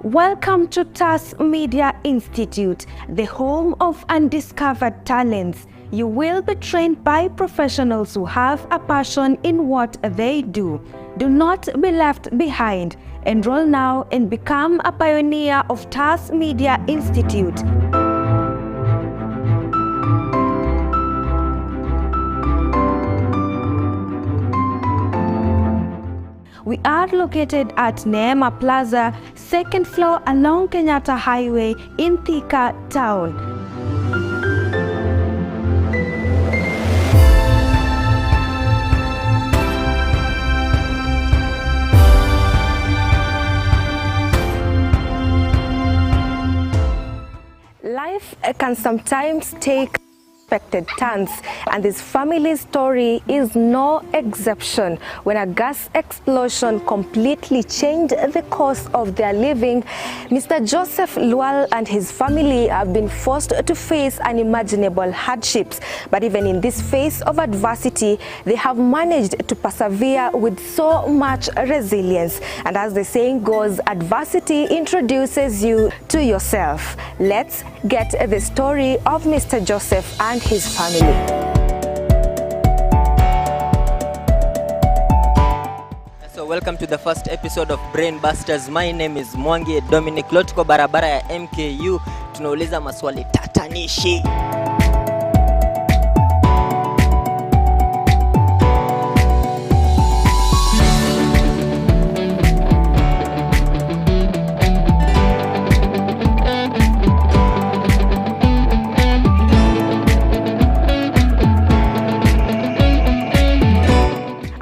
Welcome to TAS Media Institute, the home of undiscovered talents. You will be trained by professionals who have a passion in what they do. Do not be left behind. Enroll now and become a pioneer of TAS Media Institute. We are located at Neema Plaza, second floor along Kenyatta Highway in Thika Town. Life can sometimes take unexpected turns, and this family's story is no exception. When a gas explosion completely changed the course of their living, Mr. Joseph Lual and his family have been forced to face unimaginable hardships. But even in this phase of adversity, they have managed to persevere with so much resilience. And as the saying goes, adversity introduces you to yourself. Let's get the story of Mr. Joseph and his family. So welcome to the first episode of Brain Busters. My name is Mwangi Dominic. Leo tuko barabara ya MKU, tunauliza maswali tatanishi.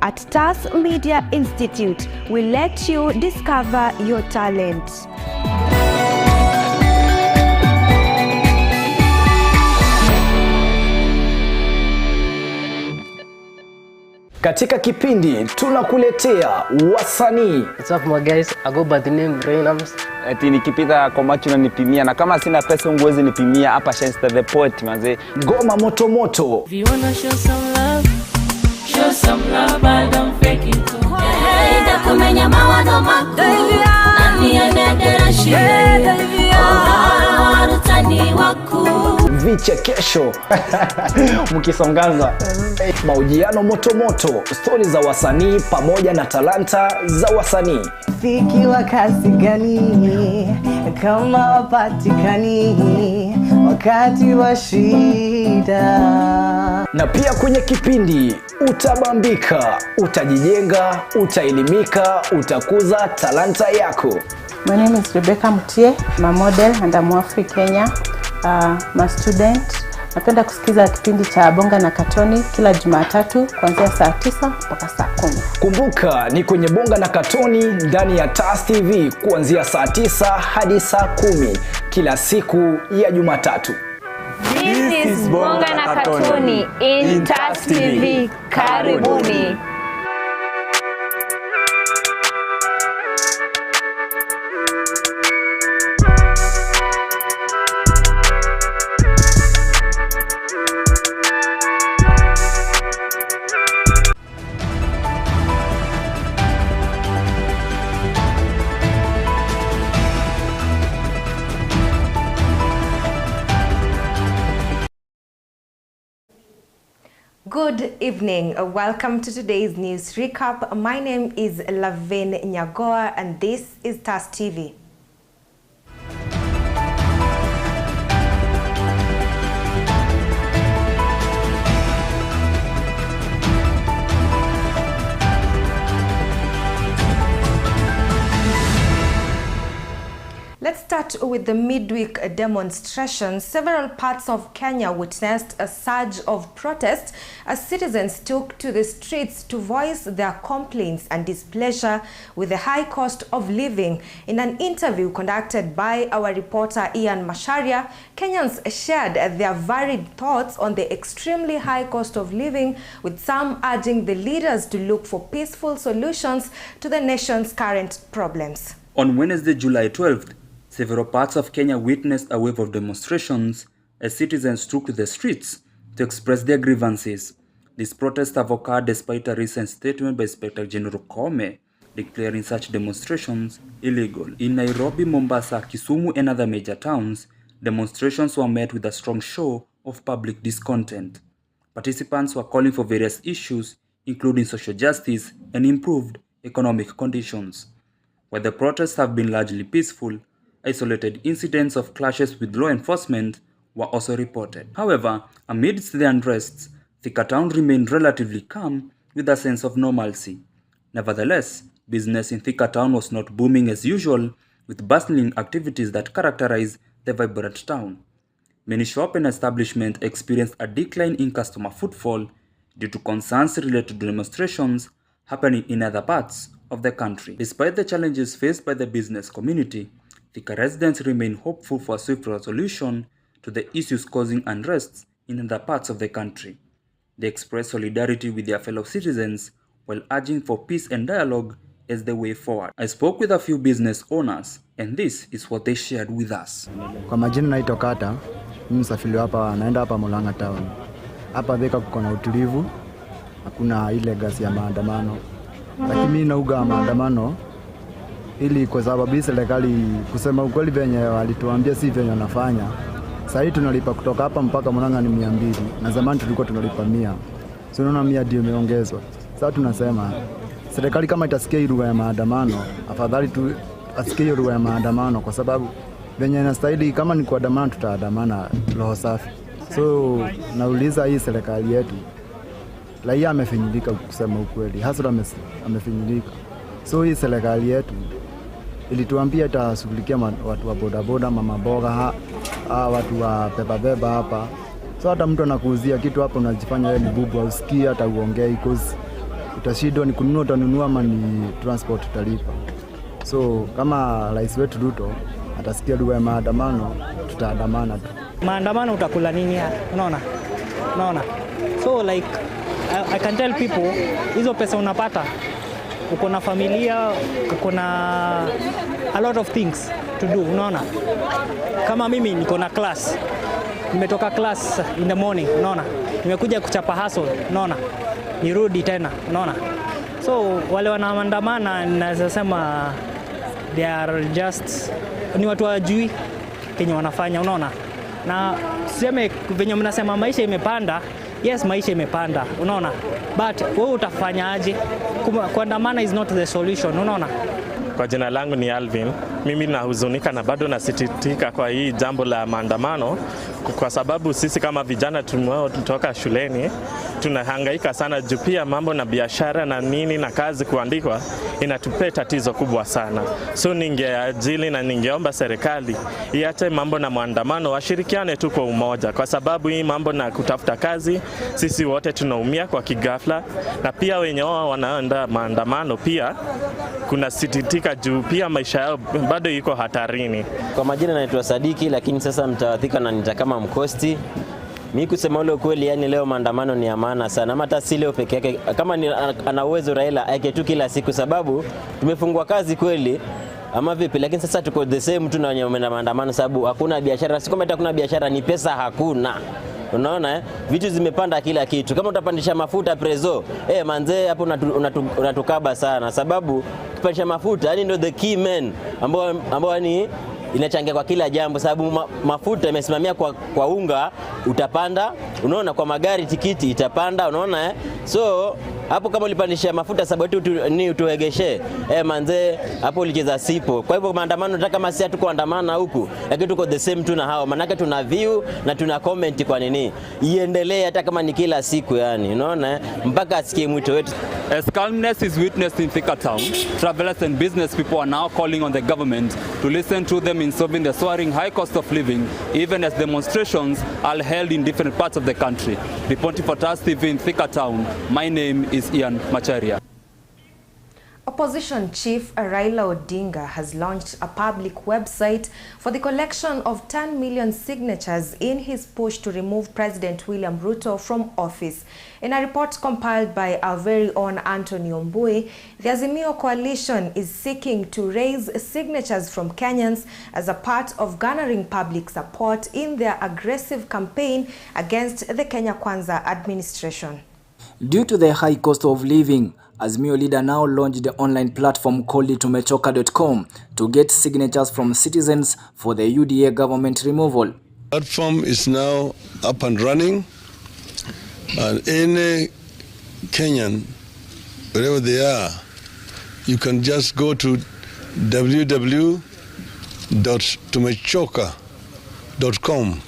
At TAS Media Institute, we let you discover your talent. Katika kipindi tunakuletea wasanii. What's up my guys, I go by the name Rainams. Ati nikipita kwa macho na nipimia, na kama sina pesa unguwezi nipimia. Hapa Shenster the Poet manze. Ngoma moto moto. If you wanna show some love, show some love, I don't fake it. Hey, kumenya mawazo makuu, nani anadera shule, warutani wakuu. Vichekesho mkisongaza, mahojiano moto moto, stori za wasanii pamoja na talanta za wasanii. Fiki wa kazi gani kama wapatikani wakati wa shida. Na pia kwenye kipindi utabambika, utajijenga, utaelimika, utakuza talanta yako. My name is Rebecca Mutie, I'm a model and I'm Afri Kenya. I'm a student. Napenda kusikiza kipindi cha Bonga na Katoni kila Jumatatu kuanzia saa 9 mpaka saa 10. Kumbuka ni kwenye Bonga na Katoni ndani ya TAS TV kuanzia saa 9 hadi saa 10 kila siku ya Jumatatu. This is Bonga na Katoni in TAS TV. Karibuni. Good evening. Welcome to today's news recap. My name is Lavin, Nyagowa, and this is TAS TV. Let's start with the midweek demonstrations. Several parts of Kenya witnessed a surge of protests as citizens took to the streets to voice their complaints and displeasure with the high cost of living. In an interview conducted by our reporter Ian Masharia, Kenyans shared their varied thoughts on the extremely high cost of living, with some urging the leaders to look for peaceful solutions to the nation's current problems. On Wednesday, July 12th, several parts of Kenya witnessed a wave of demonstrations as citizens took to the streets to express their grievances. These protests have occurred despite a recent statement by Inspector General Kome declaring such demonstrations illegal. In Nairobi, Mombasa, Kisumu and other major towns, demonstrations were met with a strong show of public discontent. Participants were calling for various issues, including social justice and improved economic conditions. While the protests have been largely peaceful, isolated incidents of clashes with law enforcement were also reported. However, amidst the unrests, Thika Town remained relatively calm with a sense of normalcy. Nevertheless, business in Thika Town was not booming as usual, with bustling activities that characterize the vibrant town. Many shop and establishments experienced a decline in customer footfall due to concerns related to demonstrations happening in other parts of the country. Despite the challenges faced by the business community, Thika residents remain hopeful for a swift resolution to the issues causing unrest in other parts of the country. They express solidarity with their fellow citizens while urging for peace and dialogue as the way forward. I spoke with a few business owners and this is what they shared with us. Kwa majina naitwa Kata, msafiri hapa naenda hapa Mulanga Town. Hapa Thika kuko na utulivu, hakuna ile gasi ya maandamano. Lakini mimi nauga maandamano ili kwa sababu serikali kusema ukweli venye walituambia si venye wanafanya. Sasa tunalipa kutoka hapa mpaka Mulanga ni 200 na zamani tulikuwa tunalipa 100. So unaona 100 ndio imeongezwa. Sasa tunasema serikali kama itasikia lugha ya maandamano, afadhali tu asikie lugha ya maandamano kwa sababu venye inastahili kama ni kuandamana tutaandamana roho safi. So nauliza hii serikali yetu, raia amefinyilika kusema ukweli, hasa amefinyilika. So hii serikali yetu ilituambia itashughulikia watu wa bodaboda, mama boga, watu wa beba hapa. So hata mtu anakuuzia kitu hapo unajifanya wewe ni bubu au sikia hata uongee because utashindwa ni kununua utanunua ama ni transport utalipa. So kama rais wetu Ruto atasikia lugha ya maandamano tutaandamana tu. Maandamano utakula nini? Unaona? So like I can tell people hizo pesa unapata, uko na familia, uko na a lot of things to do, unaona? Kama mimi niko na class, nimetoka class in the morning, unaona? Nimekuja kuchapa hustle, unaona? Nirudi tena, unaona? So wale wanaandamana naweza sema they are just ni watu wajui kenye wanafanya, unaona? Na sema venye mnasema maisha imepanda, yes maisha imepanda, unaona? But wewe utafanyaje? Kuandamana is not the solution, unaona? Kwa jina langu ni Lavin. Mimi nahuzunika na bado nasititika kwa hii jambo la maandamano kwa sababu sisi kama vijana tunatoka shuleni tunahangaika sana juu pia mambo na biashara na nini na kazi kuandikwa inatupea tatizo kubwa sana. So ningeajili na ningeomba serikali iache mambo na maandamano, washirikiane tu kwa umoja kwa sababu hii mambo na kutafuta kazi sisi wote tunaumia kwa kigafla, na pia wenye wao wanaenda maandamano pia kuna sititika juu pia maisha yao bado iko hatarini. Kwa majina naitwa Sadiki, lakini sasa mtawathika na nita kama mkosti. Mimi kusema ule kweli, yani leo maandamano ni amana sana. Ama hata si leo peke yake, kama ni ana uwezo Raila ake tu kila siku, sababu tumefungwa kazi kweli ama vipi, lakini sasa tuko the same tu na wenye maandamano sababu hakuna biashara. Si kama hakuna biashara, ni pesa hakuna. Unaona vitu zimepanda kila kitu. Kama utapandisha mafuta prezo, manze hapo unatukaba sana sababu kupandisha mafuta yani ndio the key man ambao ni inachangia kwa kila jambo sababu mafuta imesimamia kwa unga utapanda, unaona, kwa magari tikiti itapanda, unaona so hapo kama ulipandisha mafuta sababu ni utuegeshe manze hapo ulicheza sipo. Kwa hivyo maandamano nataka kama si hatu kuandamana huku, lakini tuko the same tu na hao, manake tuna view na tuna comment kwa nini iendelee hata kama ni kila siku, yani unaona mpaka asikie mwito wetu. As calmness is witnessed in Thika Town, travelers and business people are now calling on the government to listen to them in solving the soaring high cost of living, even as demonstrations are held in different parts of the country. Reporting for TAS TV in Thika Town, my name is Ian Macharia. Opposition Chief Raila Odinga has launched a public website for the collection of 10 million signatures in his push to remove President William Ruto from office. In a report compiled by our very own Anthony Ombui, the Azimio coalition is seeking to raise signatures from Kenyans as a part of garnering public support in their aggressive campaign against the Kenya Kwanza administration. Due to the high cost of living, Azimio leader now launched the online platform called tumechoka.com to get signatures from citizens for the UDA government removal. The platform is now up and running, and any Kenyan, wherever they are, you can just go to www.tumechoka.com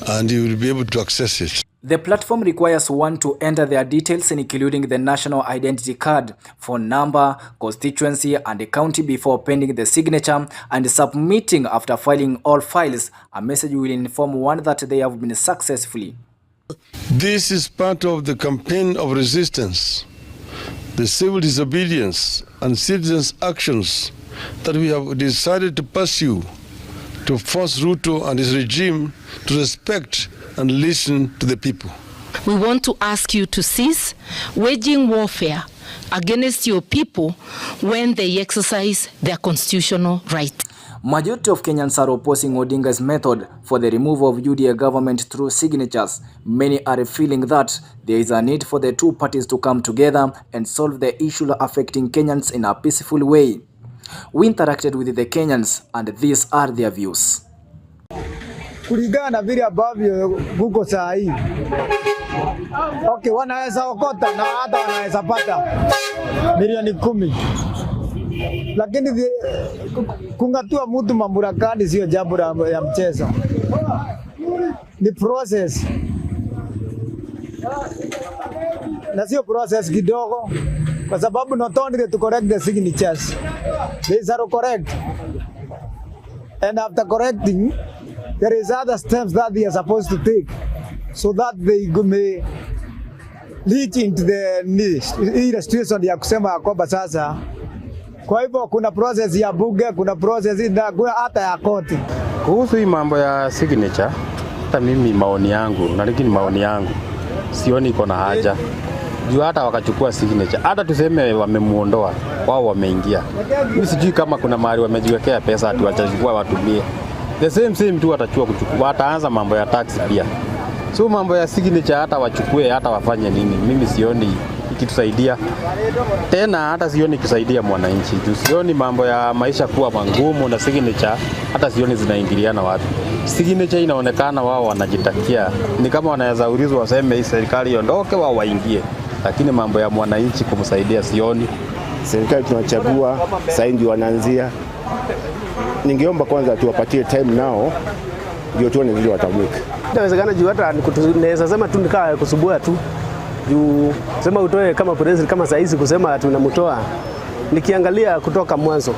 and you will be able to access it. The platform requires one to enter their details, including the national identity card, phone number, constituency, and the county before pending the signature and submitting. After filing all files, a message will inform one that they have been successfully. This is part of the campaign of resistance, the civil disobedience and citizens' actions that we have decided to pursue to force Ruto and his regime to respect and listen to the people. We want to ask you to cease waging warfare against your people when they exercise their constitutional right. Majority of Kenyans are opposing Odinga's method for the removal of UDA government through signatures. Many are feeling that there is a need for the two parties to come together and solve the issue affecting Kenyans in a peaceful way. We interacted with the Kenyans and these are their views. Kulingana na vile ambavyo guko saa hii. Okay, wanaweza okota na hata wanaweza pata milioni 10. Lakini kungatua mtu mamburakani sio jambo ya mchezo. Ni process. Na sio process kidogo. Kwa sababu not only to correct the signatures, these are correct. And after correcting, there is other steps that they are supposed to take so that they may lead into the situation ya kusema kwamba sasa. Kwa hivyo kuna process ya bunge, kuna process hata ya koti. Kuhusu hii mambo ya signature, hata mimi maoni yangu, sioni iko na haja. Juu hata wakachukua signature, hata tuseme wamemuondoa, wao wameingia. Mimi sijui kama kuna mahali wamejiwekea pesa ati watachukua watumie. The same tu watachukua wataanza mambo ya tax pia. So mambo ya signature hata wachukue hata wafanye nini, mimi sioni ikitusaidia. Tena hata sioni kusaidia mwananchi. Juu sioni mambo ya maisha kuwa mangumu na signature hata sioni zinaingiliana wapi. Signature inaonekana wao wanajitakia. Ni kama wanaweza ulizwa waseme hii serikali iondoke wao waingie. Lakini mambo ya mwananchi kumsaidia sioni. Serikali tunachagua, sasa ndio wanaanzia. Ningeomba kwanza tuwapatie time nao ndio tuone vile watamweka. Inawezekana juu hata tunaweza sema tu nikaa kusubua tu. Juu sema utoe kama president kama saizi kusema tunamtoa. Nikiangalia kutoka mwanzo.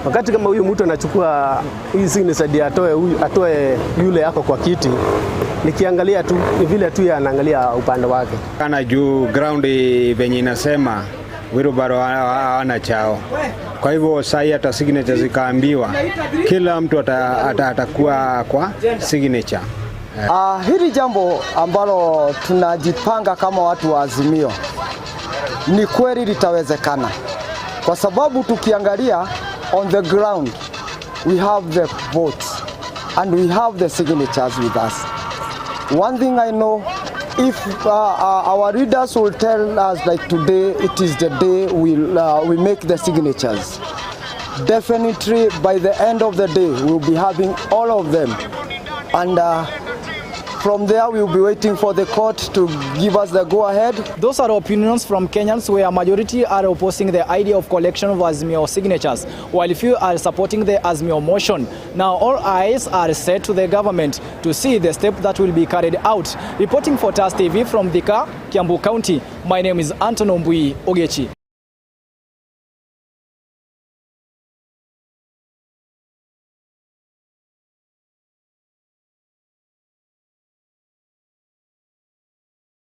Wakati kama huyu mtu anachukua hii signature atoe yule yako kwa kiti. Nikiangalia tu ni vile tu anaangalia upande wake. Kana juu ground venye inasema Wilbaro hawana chao. Kwa hivyo sasa hata signature zikaambiwa kila mtu atakuwa kwa signature. Hili jambo ambalo tunajipanga kama watu wa Azimio ni kweli litawezekana. Kwa sababu tukiangalia on the ground we have the votes and we have the signatures with us. One thing I know, if our readers will tell us like today it is the day we make the signatures, definitely by the end of the day we'll be having all of them, and from there we will be waiting for the court to give us the go-ahead. Those are opinions from Kenyans, where a majority are opposing the idea of collection of Azimio signatures, while few are supporting the Azimio motion. Now all eyes are set to the government to see the step that will be carried out. Reporting for TAS TV from Thika, Kiambu County, my name is Anton Ombui Ogechi.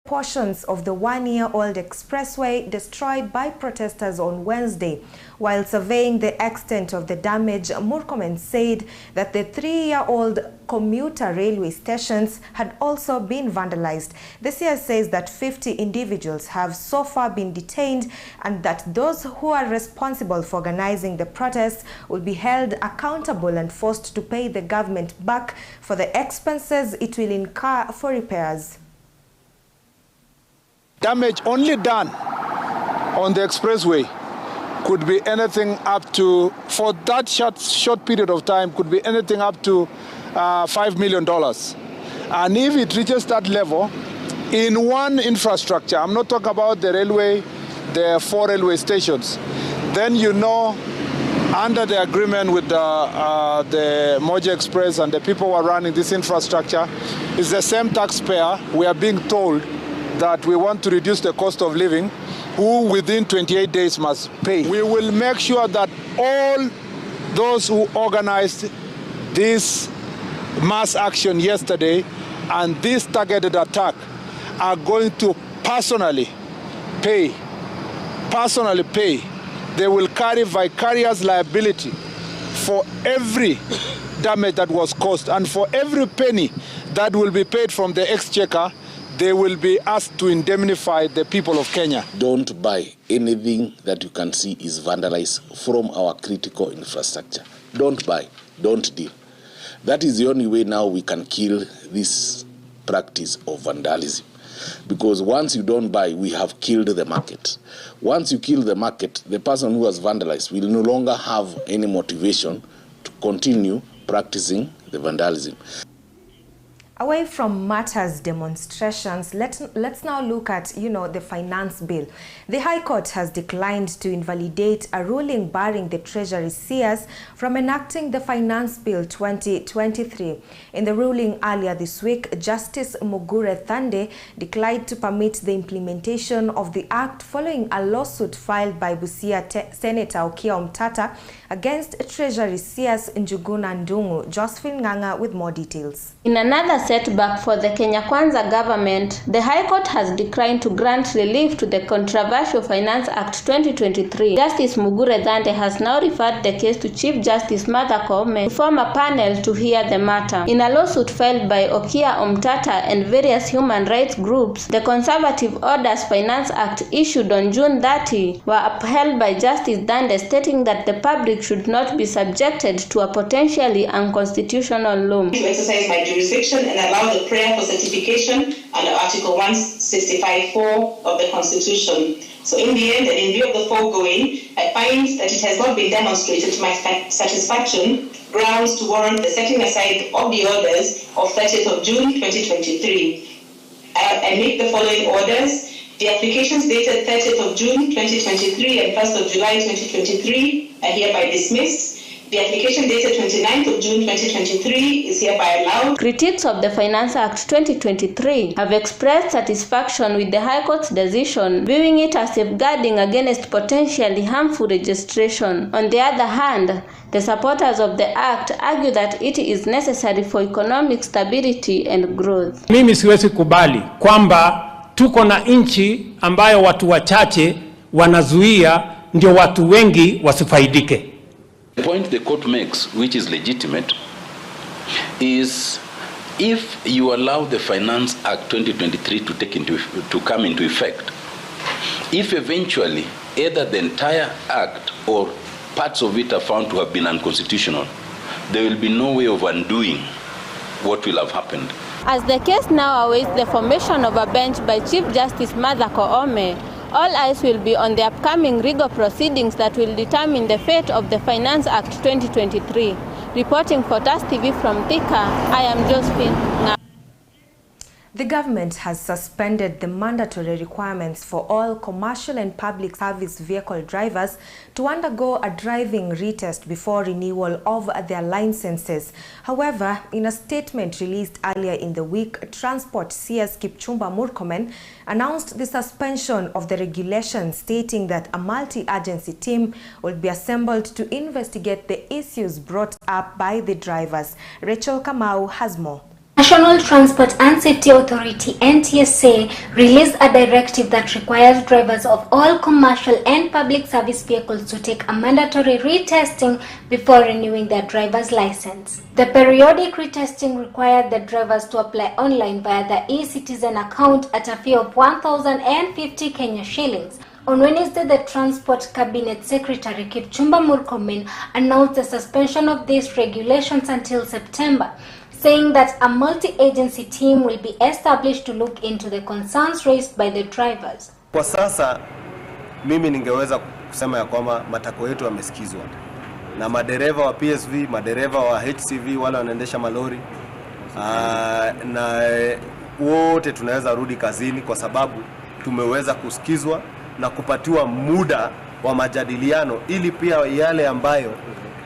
Portions of the one-year-old expressway destroyed by protesters on Wednesday. While surveying the extent of the damage, Murkomen said that the 3-year-old commuter railway stations had also been vandalized. The CS says that 50 individuals have so far been detained and that those who are responsible for organizing the protests will be held accountable and forced to pay the government back for the expenses it will incur for repairs. damage only done on the expressway could be anything up to, for that short period of time, could be anything up to $5 million. And if it reaches that level, in one infrastructure, I'm not talking about the railway, there are 4 railway stations, then you know, under the agreement with the Moja Express and the people who are running this infrastructure, it's the same taxpayer. We are being told that we want to reduce the cost of living, who within 28 days must pay. We will make sure that all those who organized this mass action yesterday and this targeted attack are going to personally pay. They will carry vicarious liability for every damage that was caused, and for every penny that will be paid from the exchequer, they will be asked to indemnify the people of Kenya. Don't buy anything that you can see is vandalized from our critical infrastructure. Don't buy, don't deal. That is the only way now we can kill this practice of vandalism. Because once you don't buy, we have killed the market. Once you kill the market, the person who has vandalized will no longer have any motivation to continue practicing the vandalism. Away from matters demonstrations, let's now look at, the finance bill. The High Court has declined to invalidate a ruling barring the Treasury CS from enacting the Finance Bill 2023. In the ruling earlier this week, Justice Mugure Thande declined to permit the implementation of the act following a lawsuit filed by Busia Senator Okia Omtata against Treasury CS Njuguna Ndungu. Josephine Nganga with more details. In another setback for the Kenya Kwanza government, the High Court has declined to grant relief to the controversial Finance Act 2023. Justice Mugure Thande has now referred the case to Chief Justice Martha Koome to form a panel to hear the matter. In a lawsuit filed by Okia Omtata and various human rights groups, the Conservative Orders Finance Act issued on June 30 were upheld by Justice Thande, stating that the public should not be subjected to a potentially unconstitutional law. To exercise my jurisdiction and allow the prayer for certification under Article 165(4) of the Constitution. So in the end, and in view of the foregoing, I find that it has not been demonstrated to my satisfaction grounds to warrant the setting aside of the orders of 30th of June 2023. I make the following orders. The applications dated 30th of June 2023 and 1st of July 2023 are hereby dismissed. The application dated 29th of June 2023 is hereby allowed. Critics of the Finance Act 2023 have expressed satisfaction with the High Court's decision, viewing it as safeguarding against potentially harmful registration. On the other hand, the supporters of the act argue that it is necessary for economic stability and growth. Mimi siwezi kubali kwamba tuko na nchi ambayo watu wachache wanazuia ndio watu wengi wasifaidike. The point the court makes, which is legitimate, is if you allow the Finance Act 2023 to come into effect, if eventually either the entire act or parts of it are found to have been unconstitutional, there will be no way of undoing what will have happened. As the case now awaits the formation of a bench by Chief Justice Martha Koome, all eyes will be on the upcoming legal proceedings that will determine the fate of the Finance Act 2023. Reporting for TAS TV from Thika, I am Josephine. The government has suspended the mandatory requirements for all commercial and public service vehicle drivers to undergo a driving retest before renewal of their licenses. However, in a statement released earlier in the week, Transport CS Kipchumba Murkomen announced the suspension of the regulations, stating that a multi-agency team will be assembled to investigate the issues brought up by the drivers. Rachel Kamau has more. National Transport and Safety Authority (NTSA) released a directive that requires drivers of all commercial and public service vehicles to take a mandatory retesting before renewing their driver's license. The periodic retesting required the drivers to apply online via the e-Citizen account at a fee of 1,050 Kenya shillings. On Wednesday, the Transport Cabinet Secretary Kipchumba Murkomen announced the suspension of these regulations until September, saying that a multi-agency team will be established to look into the concerns raised by the drivers. Kwa sasa mimi ningeweza kusema ya kwamba matakwa yetu yamesikizwa na madereva wa PSV, madereva wa HCV, wale wanaendesha malori na wote tunaweza rudi kazini kwa sababu tumeweza kusikizwa na kupatiwa muda wa majadiliano ili pia yale ambayo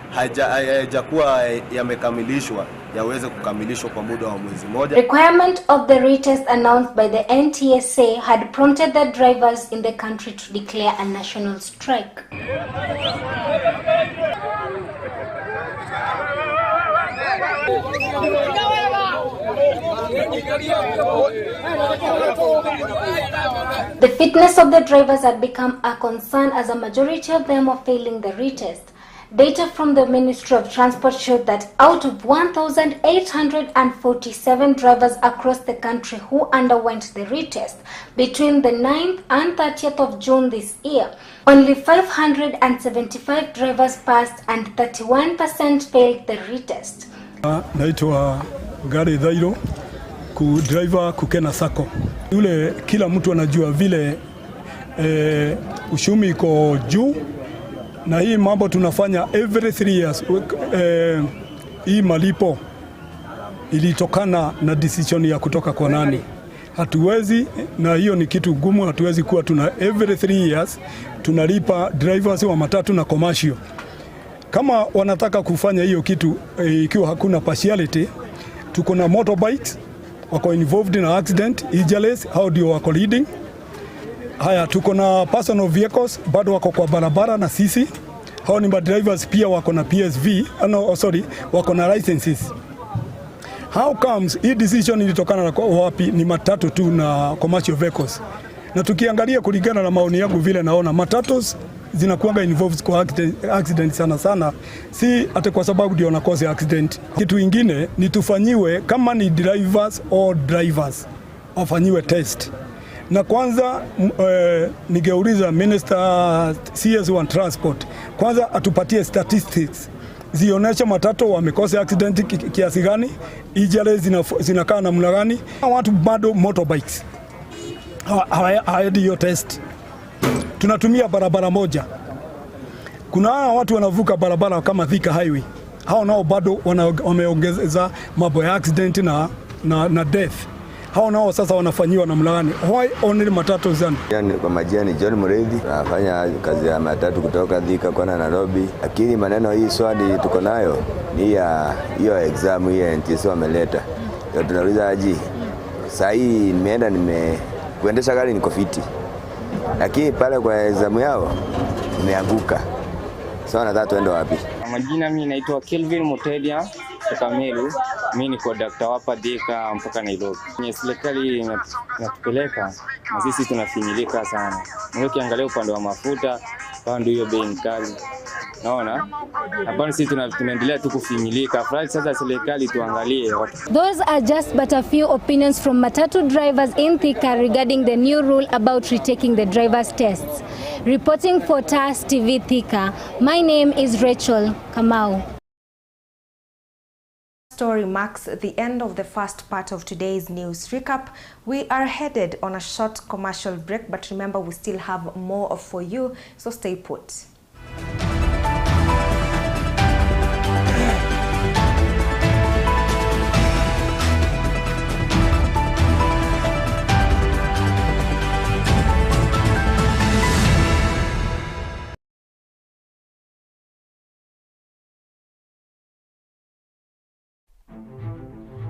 hayajakuwa yamekamilishwa yaweze kukamilishwa kwa muda wa mwezi mmoja. Requirement of the retest announced by the NTSA had prompted the drivers in the country to declare a national strike. The fitness of the drivers had become a concern as a majority of them were failing the retest. Data from the Ministry of Transport showed that out of 1,847 drivers across the country who underwent the retest between the 9th and 30th of June this year, only 575 drivers passed and 31% failed the retest. Naitwa Gari Dhairo, driver Kukena Sako. Yule kila mtu anajua vile ushumi iko juu na hii mambo tunafanya every 3 years. Hii malipo ilitokana na decision ya kutoka kwa nani. Hatuwezi, na hiyo ni kitu gumu, hatuwezi kuwa tuna every 3 years tunalipa drivers wa matatu na commercial. Kama wanataka kufanya hiyo kitu ikiwa hakuna partiality, tuko na motorbikes wako involved in accident, injuries, how do wako leading. Haya, tuko na personal vehicles bado wako kwa barabara na sisi. Hao ni drivers pia wako na PSV, wako na licenses. How comes hii decision ilitokana na wapi? Ni matatu tu na commercial vehicles. Na tukiangalia kulingana na maoni yangu vile naona matatus zinakuanga involved kwa accident sana, si hata kwa sababu ndio na cause accident. Kitu kingine ni tufanyiwe kama ni drivers wafanyiwe test. Na kwanza ningeuliza Minister CS1 Transport kwanza atupatie statistics zionyesha matatu wamekosa accident kiasi gani, ijale zinakaa namna gani. Watu bado motorbikes hiyo test. Tunatumia barabara moja. Kuna watu wanavuka barabara kama Thika Highway. Hao nao bado wameongeza mambo ya accident na death. Hao nao sasa wanafanyiwa namna gani? Why only matatu zani? Kwa majina ni John Muredi, nafanya kazi ya matatu kutoka Thika kwenda Nairobi. Lakini maneno hii swali tuko nayo ni hiyo exam hii NTSA wameleta. Ndio tunauliza aje. Sasa hii nimeenda kuendesha gari niko fiti. Lakini pale kwa exam yao nimeanguka. Sasa nataka tuende wapi? Majina mimi naitwa Kelvin Mutedia kutoka Meru. Mimi niko daktari hapa Thika mpaka Nairobi. Kwenye serikali inatupeleka na sisi tunafinyilika sana. Ndio kiangalia upande wa mafuta, pande hiyo bei kali. Naona hapa sisi tunaendelea tu kufinyilika. Afadhali sasa serikali tuangalie. Those are just but a few opinions from matatu drivers in Thika regarding the new rule about retaking the driver's tests. Reporting for TAS TV Thika, my name is Rachel Kamau. Story marks the end of the first part of today's news recap. We are headed on a short commercial break, but remember we still have more for you, so stay put.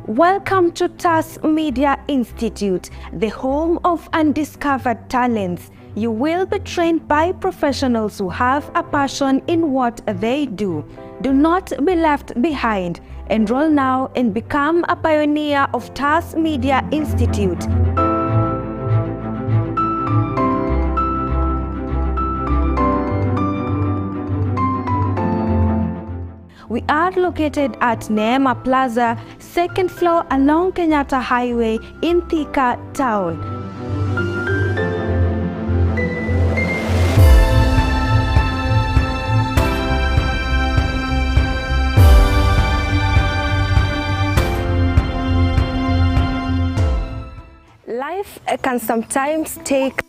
Welcome to TAS Media Institute, the home of undiscovered talents. You will be trained by professionals who have a passion in what they do. Do not be left behind. Enroll now and become a pioneer of TAS Media Institute. We are located at Neema Plaza, 2nd floor along Kenyatta Highway in Thika Town. can sometimes take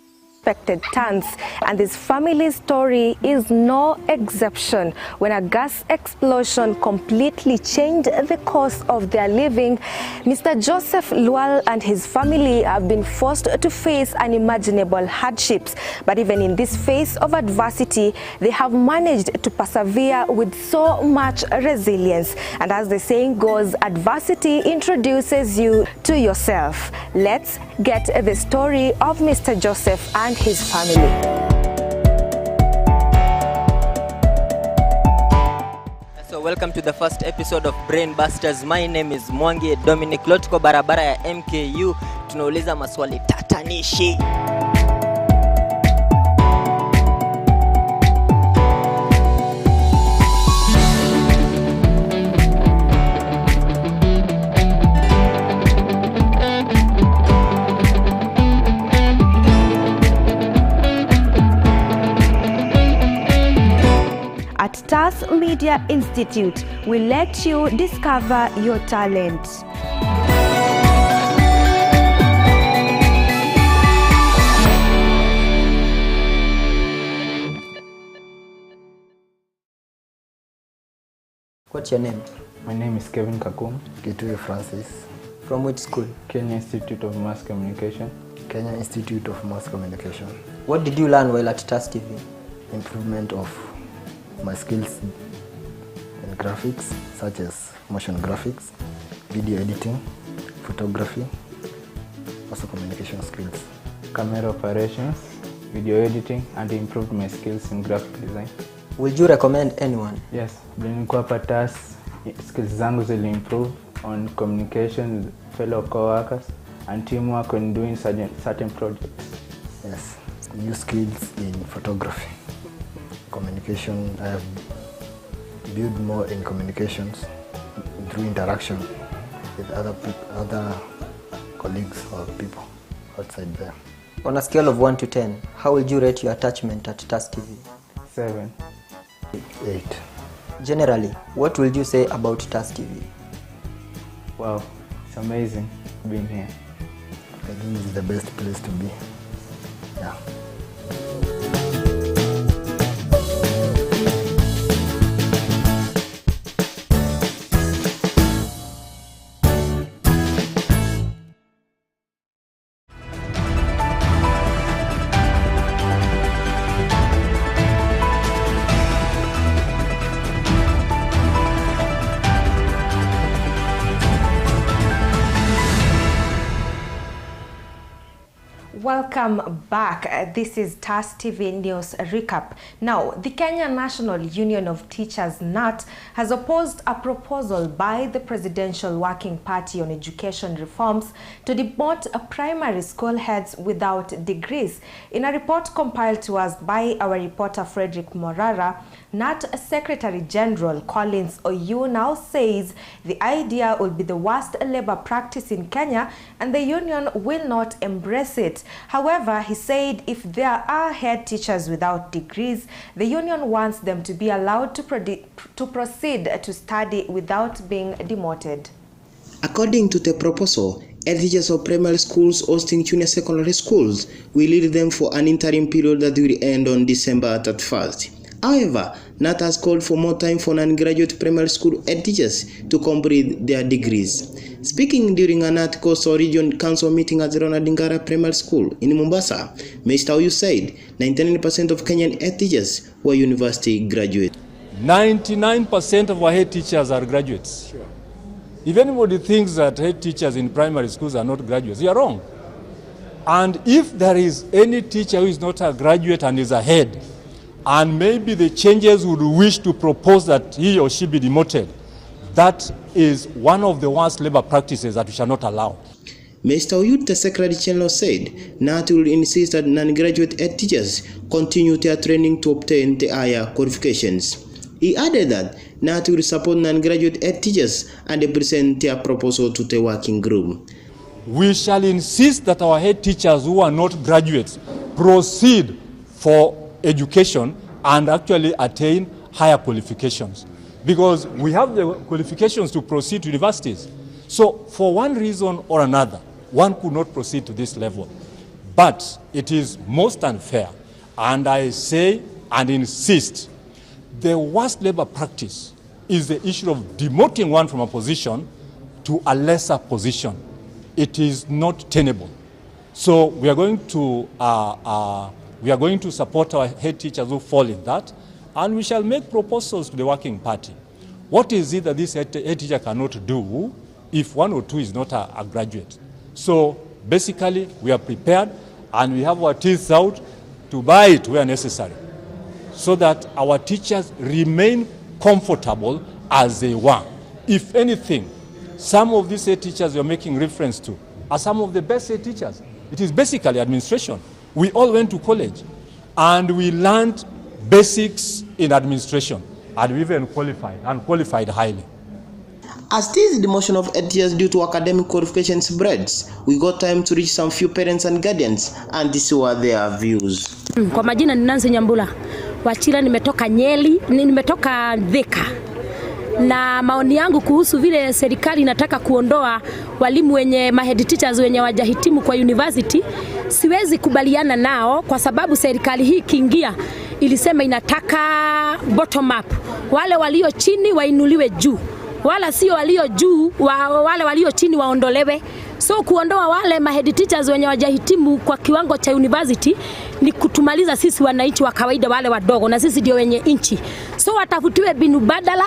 unexpected turns, and this family's story is no exception. When a gas explosion completely changed the course of their living, Mr. Joseph Lual and his family have been forced to face unimaginable hardships. But even in this phase of adversity, they have managed to persevere with so much resilience. And as the saying goes, adversity introduces you to yourself. Let's get the story of Mr. Joseph and his family. So welcome to the first episode of Brain Busters. My name is Mwangi Dominic. Leo tuko barabara ya MKU, tunauliza maswali tatanishi. At TAS Media Institute, we let you discover your talent. What's your name? My name is Kevin Kakum. Kitui Francis. From which school? Kenya Institute of Mass Communication. Kenya Institute of Mass Communication. What did you learn while at TAS TV? Improvement of my skills in graphics, such as motion graphics, video editing, photography, also communication skills. Camera operations, video editing, and improved my skills in graphic design. Would you recommend anyone? Yes, nilikuwa hapa TAS, skills zangu zili improve on communication with fellow co-workers and teamwork when doing certain projects. Yes, new skills in photography. Communication, I have built more in communications through interaction with other colleagues or people outside there. On a scale of 1 to 10, how would you rate your attachment at TAS TV? 7. 8. Generally, what would you say about TAS TV? Wow, it's amazing being here. I think it's the best place to be. Yeah. Welcome back. This is TAS TV News Recap. Now, the Kenya National Union of Teachers, NAT, has opposed a proposal by the Presidential Working Party on education reforms to demote primary school heads without degrees. In a report compiled to us by our reporter Frederick Morara, NAT Secretary General Collins Oyu now says the idea will be the worst labor practice in Kenya and the union will not embrace it. However, he said if there are head teachers without degrees, the union wants them to be allowed to proceed to study without being demoted. According to the proposal, head teachers of primary schools hosting junior secondary schools will lead them for an interim period that will end on December 31st. However, NAT has called for more time for non-graduate primary school head teachers to complete their degrees. Speaking during a NAT Coastal Region Council meeting at Ronald Ngara Primary School in Mombasa, Mr. Oyu said 99% of Kenyan head teachers were university graduates. 99% of our head teachers are graduates. Sure. If anybody thinks that head teachers in primary schools are not graduates, you are wrong. And if there is any teacher who is not a graduate and is a head, and maybe the changes would wish to propose that he or she be demoted, that is one of the worst labor practices that we shall not allow. Mr. Oyu, the Secretary General, said NAT will insist that non-graduate head teachers continue their training to obtain the higher qualifications. He added that NAT will support non-graduate head teachers and they present their proposal to the working group. We shall insist that our head teachers who are not graduates proceed for education and actually attain higher qualifications, because we have the qualifications to proceed to universities. So for one reason or another, one could not proceed to this level. But it is most unfair, and I say and insist, the worst labor practice is the issue of demoting one from a position to a lesser position. It is not tenable. So we are going to support our head teachers who fall in that, and we shall make proposals to the working party. What is it that this head teacher cannot do if one or two is not a graduate? So basically, we are prepared and we have our teeth out to buy it where necessary, so that our teachers remain comfortable as they were. If anything, some of these head teachers you're making reference to are some of the best head teachers. It is basically administration. We all went to college and we learned basics in administration, and we even qualified highly. As this demotion of teachers due to academic qualifications spreads, we got time to reach some few parents and guardians, and this were their views. Kwa majina ni Nancy Nyambula. Wachira nimetoka Nyeri, nimetoka Thika. Na maoni yangu kuhusu vile serikali inataka kuondoa walimu wenye head teachers wenye wajahitimu kwa university, siwezi kubaliana nao kwa sababu serikali hii kiingia ilisema inataka bottom up. Wale walio chini wainuliwe juu. Wala sio walio juu, wale walio chini waondolewe. So kuondoa wale head teachers wenye wajahitimu kwa kiwango cha university ni kutumaliza sisi wananchi wa kawaida wale wadogo, na sisi ndio wenye inchi. So watafutiwe binu badala,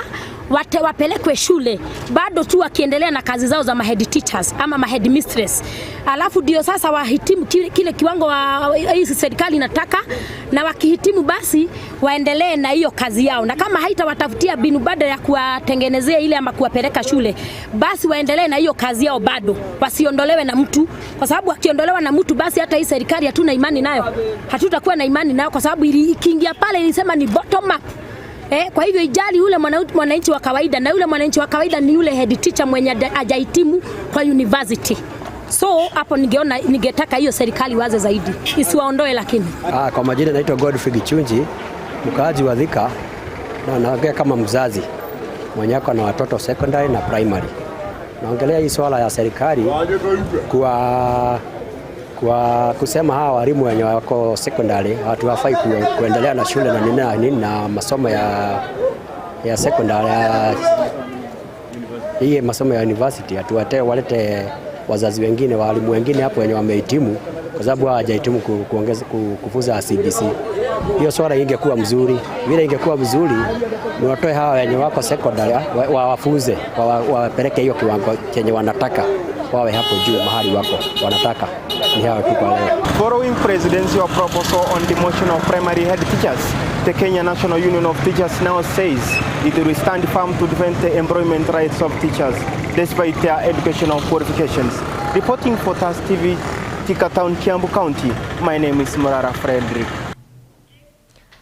wapelekwe shule bado tu wakiendelea na kazi zao za head teachers ama head mistress. Alafu ndio sasa wahitimu kile kiwango hii serikali inataka, na wakihitimu basi waendelee na hiyo kazi yao, na kama haita watafutia binu badala ya kuwatengenezea ile ama kuwapeleka shule, basi waendelee na hiyo kazi yao bado, wasiondolewe na mtu, kwa sababu wakiondolewa na mtu basi hata hii serikali hatuna imani nayo, hatutakuwa na imani nayo, kwa sababu ikiingia pale ilisema ni bottom up. Kwa hivyo ijali yule mwananchi wa kawaida, na yule mwananchi wa kawaida ni yule head teacher mwenye hajahitimu kwa university. So hapo ningetaka hiyo serikali waze zaidi, isiwaondoe lakini. Kwa majina naitwa Godfrey Gichunji, mkaaji wa Thika, na naongea kama mzazi mwenye ako na watoto secondary na primary. Naongelea hii swala ya serikali kwa kusema hawa walimu wenye wako secondary hawafai kuendelea na shule na nini na masomo ya secondary, hii masomo ya university walete wazazi wengine, walimu wengine hapo wenye wamehitimu, kwa sababu hawajahitimu kufuza CBC. Hiyo swala ingekuwa mzuri. Vile ingekuwa mzuri ni watoe hawa wenye wako secondary wawafuze, wapeleke hiyo kiwango chenye wanataka, wawe hapo juu mahali wako wanataka. Ni hawa tu kwa leo. Following presidential proposal on demotion of primary head teachers, the Kenya National Union of Teachers now says it will stand firm to defend the employment rights of teachers despite their educational qualifications. Reporting for TAS TV, Thika Town, Kiambu County, my name is Murara Frederick.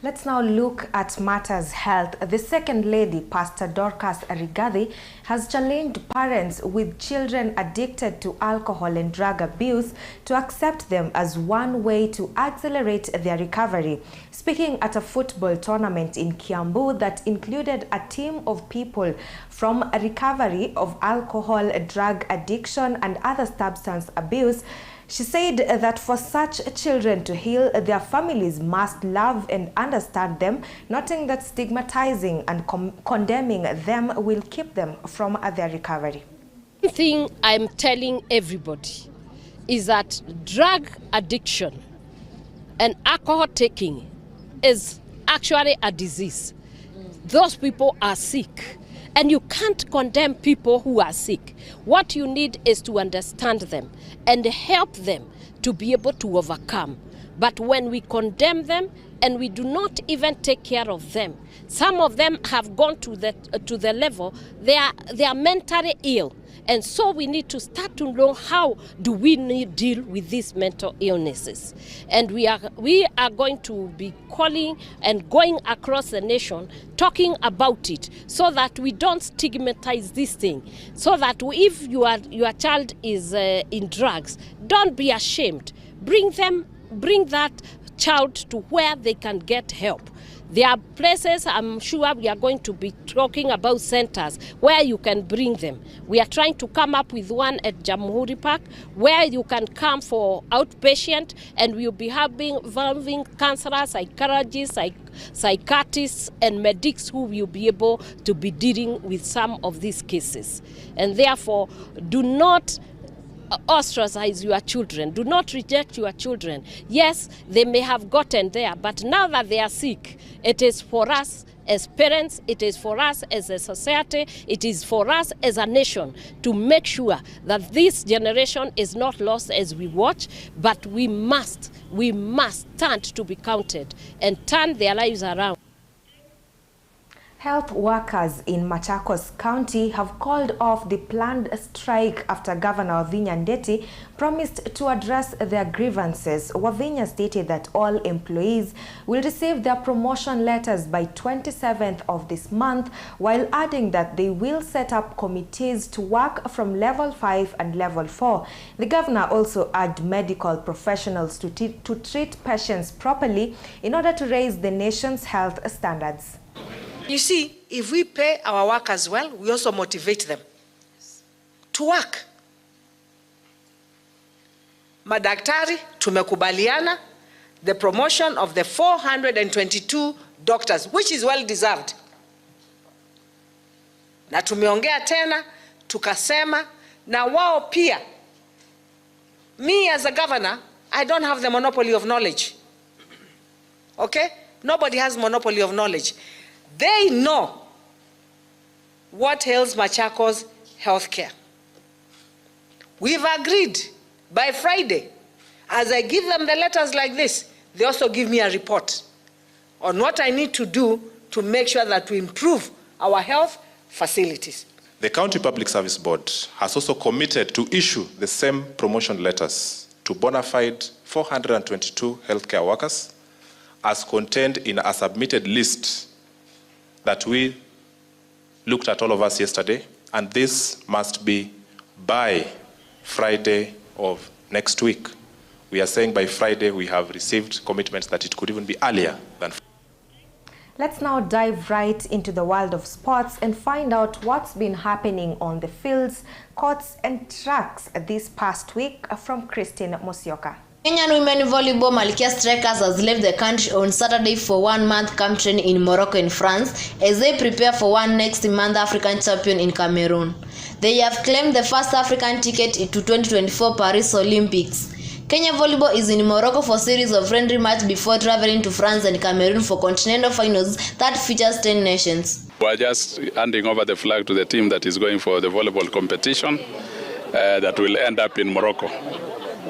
Let's now look at matters health. The second lady, Pastor Dorcas Rigathi, has challenged parents with children addicted to alcohol and drug abuse to accept them as one way to accelerate their recovery. Speaking at a football tournament in Kiambu that included a team of people from recovery of alcohol, drug addiction and other substance abuse, she said that for such children to heal, their families must love and understand them, noting that stigmatizing and condemning them will keep them from their recovery. One thing I'm telling everybody is that drug addiction and alcohol taking is actually a disease. Those people are sick. And you can't condemn people who are sick. What you need is to understand them and help them to be able to overcome. But when we condemn them and we do not even take care of them, some of them have gone to the level they are mentally ill. And so we need to start to know how do we deal with these mental illnesses. And we are going to be calling and going across the nation talking about it so that we don't stigmatize this thing. So that if your child is in drugs, don't be ashamed. Bring that child to where they can get help. There are places, I'm sure we are going to be talking about centers where you can bring them. We are trying to come up with one at Jamhuri Park where you can come for outpatient, and we'll be involving counselors, psychologists, psychiatrists and medics who will be able to be dealing with some of these cases. And therefore, do not ostracize your children. Do not reject your children. Yes, they may have gotten there, but now that they are sick, it is for us as parents, it is for us as a society, it is for us as a nation to make sure that this generation is not lost as we watch, but we must stand to be counted and turn their lives around. Health workers in Machakos County have called off the planned strike after Governor Wavinya Ndeti promised to address their grievances. Wavinya stated that all employees will receive their promotion letters by 27th of this month, while adding that they will set up committees to work from level 5 and level 4. The governor also urged medical professionals to treat patients properly in order to raise the nation's health standards. You see, if we pay our workers well, we also motivate them to work. Madaktari, tumekubaliana the promotion of the 422 doctors, which is well deserved. Na tumeongea tena, tukasema, na wao pia. Me as a governor, I don't have the monopoly of knowledge. Okay? Nobody has monopoly of knowledge. They know what ails Machakos healthcare. We've agreed by Friday, as I give them the letters like this, they also give me a report on what I need to do to make sure that we improve our health facilities. The County Public Service Board has also committed to issue the same promotion letters to bona fide 422 healthcare workers as contained in a submitted list that we looked at all of us yesterday, and this must be by Friday of next week. We are saying by Friday we have received commitments that it could even be earlier than. Let's now dive right into the world of sports and find out what's been happening on the fields, courts and tracks this past week from Christine Musioka. Kenyan women volleyball Malkia Strikers has left the country on Saturday for 1 month camp training in Morocco and France as they prepare for one next month African champion in Cameroon. They have claimed the first African ticket to 2024 Paris Olympics. Kenya volleyball is in Morocco for a series of friendly matches before traveling to France and Cameroon for continental finals that features 10 nations. We are just handing over the flag to the team that is going for the volleyball competition that will end up in Morocco.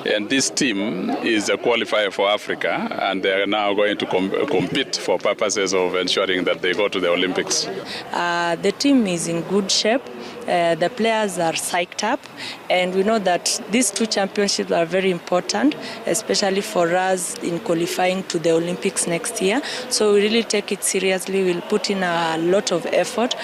And this team is a qualifier for Africa, and they are now going to compete for purposes of ensuring that they go to the Olympics. The team is in good shape. The players are psyched up, and we know that these two championships are very important, especially for us in qualifying to the Olympics next year. So we really take it seriously. We'll put in a lot of effort.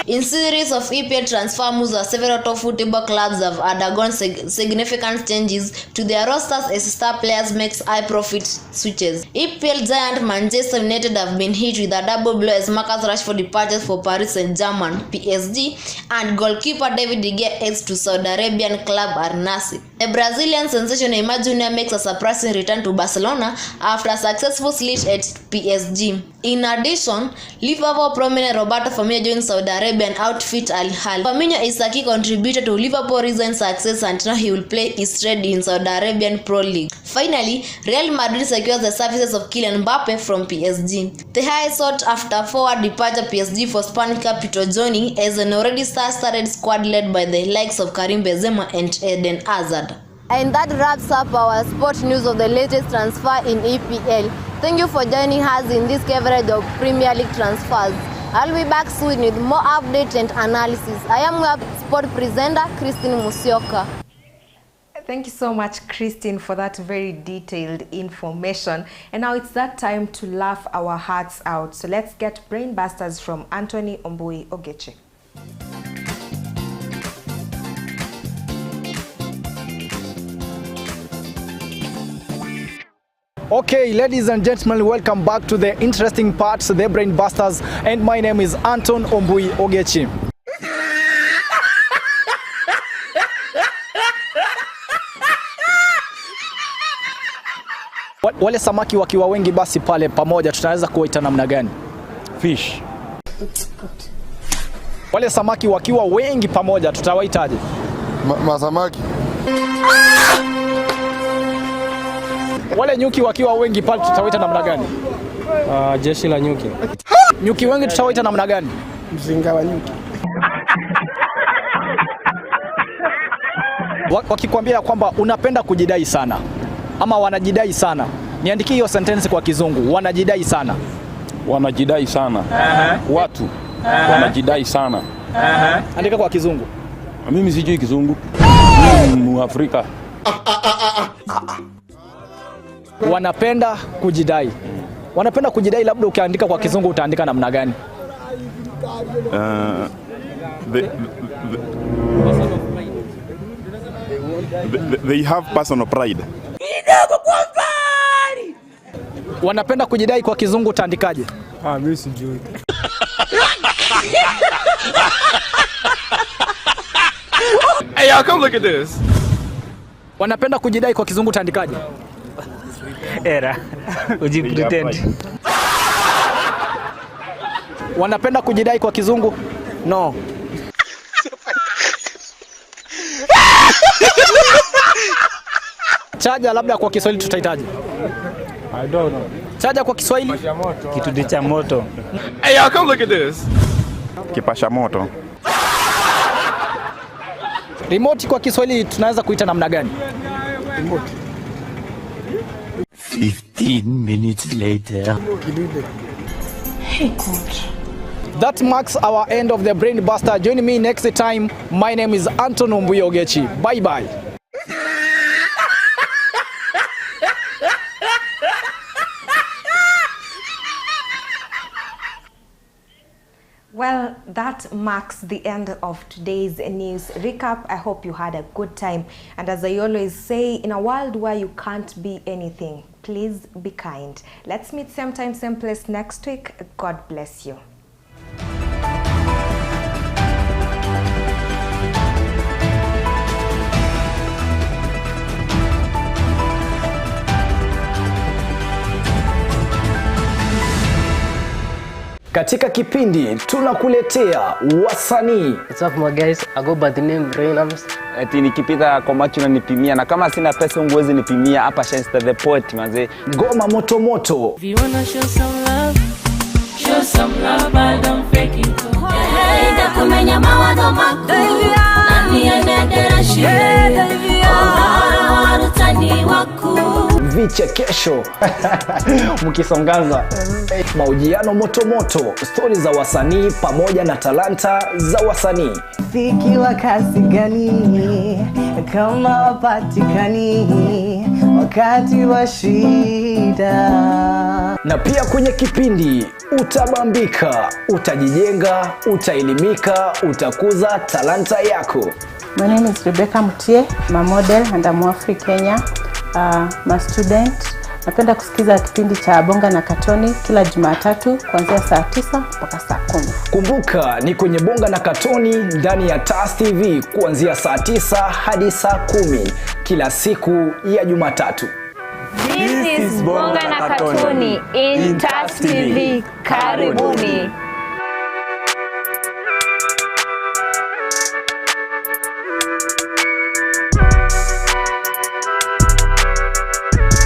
In series of EPL transfer moves, several top football clubs have undergone significant changes to their rosters as star players make high-profit switches. EPL giant Manchester United have been hit with a double blow as Marcus Rashford departed for Paris Saint-Germain (PSG) and goalkeeper David De Gea heads to Saudi Arabian club Al Nassr. The Brazilian sensation Neymar Jr. makes a surprising return to Barcelona after a successful stint at PSG. In addition, Liverpool prominent Roberto Firmino joins Saudi Arabian outfit Al Hilal. Firmino is a key contributor to Liverpool recent success, and now he will play his trade in Saudi Arabian Pro League. Finally, Real Madrid secures the services of Kylian Mbappe from PSG. The high sought after forward departure PSG for Spanish capital joining as an already star-studded squad led by the likes of Karim Benzema and Eden Hazard. And that wraps up our sport news of the latest transfer in EPL. Thank you for joining us in this coverage of Premier League transfers. I'll be back soon with more updates and analysis. I am your sport presenter, Christine Musioka. Thank you so much, Christine, for that very detailed information. And now it's that time to laugh our hearts out. So let's get Brainbusters from Anthony Ombui Ogechi. Okay, ladies and gentlemen, welcome back to the interesting parts, the Brain Busters, and my name is Anton Ombui Ogechi. Wale samaki wakiwa wengi basi pale pamoja tunaweza kuwaita namna gani? Fish. Wale samaki wakiwa wengi pamoja tutawaitaje? Masamaki. Wale nyuki wakiwa wengi pale tutawaita namna gani? Jeshi la nyuki. Nyuki wengi tutawaita namna gani? Mzinga wa nyuki. Wakikwambia kwamba unapenda kujidai sana ama wanajidai sana, niandikie hiyo sentence kwa Kizungu. Wanajidai sana. Wanajidai sana. Watu wanajidai sana. Andika kwa Kizungu. Mimi sijui Kizungu. Mimi Muafrika. Wanapenda kujidai. Wanapenda kujidai, labda ukiandika kwa Kizungu utaandika namna gani? They have personal pride. Wanapenda kujidai kwa Kizungu utaandikaje? Mimi sijui. Hey, y'all, come look at this. Wanapenda kujidai kwa Kizungu utaandikaje? Era. Uji pretend. Wanapenda kujidai kwa Kizungu? No. Chaja labda kwa Kiswahili tutahitaji? I don't know. Chaja kwa Kiswahili? Kitu cha moto. Hey, y'all, come look at this. Kipasha moto. Remote kwa Kiswahili tunaweza kuita namna gani? Remote. 15 minutes later. Hey, coach. That marks our end of the Brain Buster. Join me next time. My name is Anton Ombui Ogechi. Bye bye. Well, that marks the end of today's news recap. I hope you had a good time. And as I always say, in a world where you can't be anything, please be kind. Let's meet same time, same place next week. God bless you. Katika kipindi tunakuletea wasanii. What's up my guys? I go by the name Rainams. Eti nikipita kwa macho na nipimia, na kama sina pesa unguwezi nipimia. Hapa Shenster the Poet manze. Ngoma moto moto. If you wanna show some love but don't fake it. Hey, kumenya mawazo mako. Nani anadera shida. Oh, utani wako. Vichekesho mkisongaza, mahojiano moto moto, stori za wasanii pamoja na talanta za wasanii. Fiki wa kasi gani kama wapatikani wakati wa shida. Na pia kwenye kipindi utabambika, utajijenga, utaelimika, utakuza talanta yako. My name is Rebecca Mutie, I'm a model and I'm Afri Kenya. My student. Napenda kusikiza kipindi cha Bonga na Katoni kila Jumatatu kuanzia saa 9 mpaka saa 10. Kumbuka ni kwenye Bonga na Katoni ndani ya TAS TV kuanzia saa 9 hadi saa 10 kila siku ya Jumatatu. This is Bonga na Katoni in TAS TV. Karibuni.